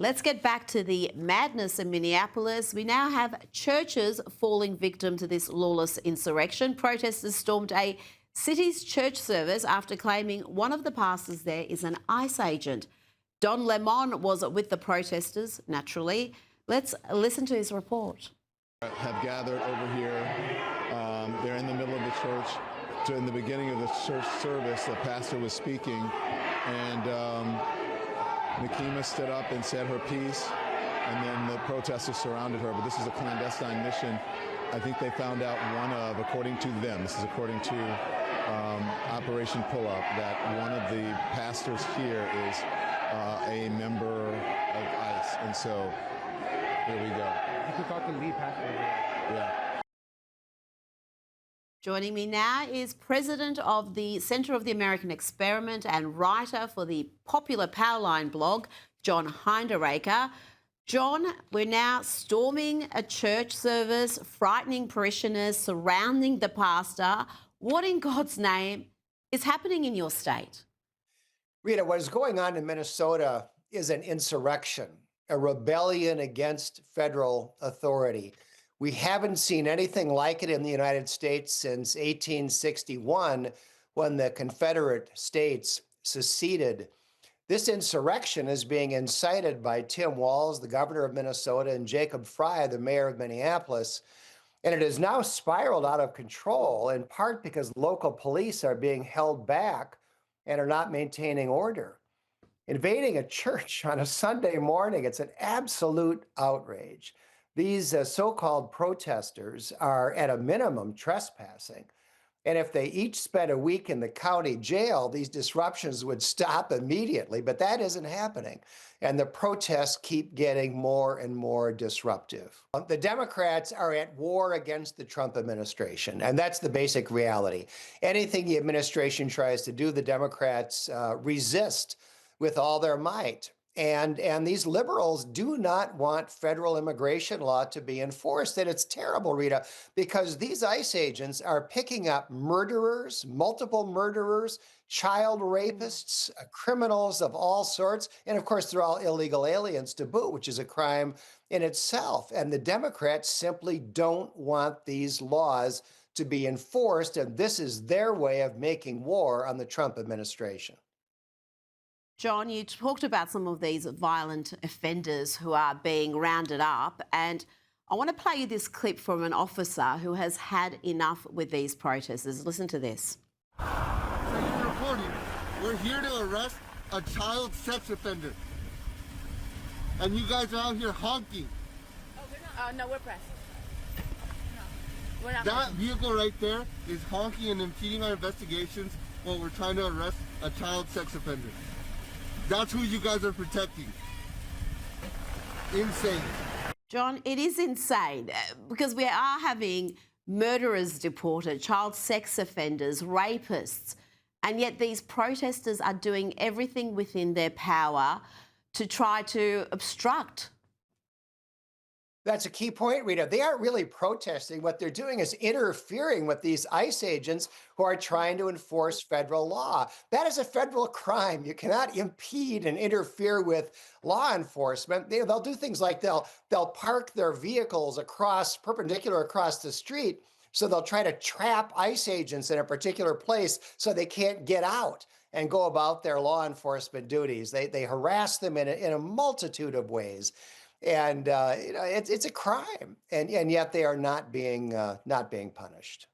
Let's get back to the madness in Minneapolis. We now have churches falling victim to this lawless insurrection. Protesters stormed a city's church service after claiming one of the pastors there is an ICE agent. Don Lemon was with the protesters, naturally. Let's listen to his report. Have gathered over here. They're in the middle of the church. In the beginning of the church service, the pastor was speaking, and Nikema stood up and said her piece, and then the protesters surrounded her. But this is a clandestine mission. I think they found out one of, according to them, this is according to Operation Pull-Up, that one of the pastors here is a member of ICE. And so here we go. You could talk to the lead pastor. Yeah. Joining me now is president of the Center of the American Experiment and writer for the popular Powerline blog, John Hinderaker. John, we're now storming a church service, frightening parishioners, surrounding the pastor. What in God's name is happening in your state? Rita, what is going on in Minnesota is an insurrection, a rebellion against federal authority. We haven't seen anything like it in the United States since 1861, when the Confederate States seceded. This insurrection is being incited by Tim Walz, the governor of Minnesota, and Jacob Frey, the mayor of Minneapolis. And it has now spiraled out of control, in part because local police are being held back and are not maintaining order. Invading a church on a Sunday morning, it's an absolute outrage. These so-called protesters are, at a minimum, trespassing. And if they each spent a week in the county jail, these disruptions would stop immediately. But that isn't happening. And the protests keep getting more and more disruptive. The Democrats are at war against the Trump administration. And that's the basic reality. Anything the administration tries to do, the Democrats resist with all their might. And these liberals do not want federal immigration law to be enforced. And it's terrible, Rita, because these ICE agents are picking up murderers, multiple murderers, child rapists, criminals of all sorts. And of course, they're all illegal aliens to boot, which is a crime in itself. And the Democrats simply don't want these laws to be enforced. And this is their way of making war on the Trump administration. John, you talked about some of these violent offenders who are being rounded up, and I want to play you this clip from an officer who has had enough with these protesters. Listen to this. So you're reporting, we're here to arrest a child sex offender, and you guys are out here honking. Oh, we're not. No, we're pressed. No, we're not. That vehicle right there is honking and impeding our investigations while we're trying to arrest a child sex offender. That's who you guys are protecting. Insane. John, it is insane because we are having murderers deported, child sex offenders, rapists, and yet these protesters are doing everything within their power to try to obstruct. That's a key point, Rita. They aren't really protesting. What they're doing is interfering with these ICE agents who are trying to enforce federal law. That is a federal crime. You cannot impede and interfere with law enforcement. They'll do things like they'll park their vehicles perpendicular across the street. So they'll try to trap ICE agents in a particular place so they can't get out and go about their law enforcement duties. They harass them in a multitude of ways. And it's a crime, and yet they are not being punished.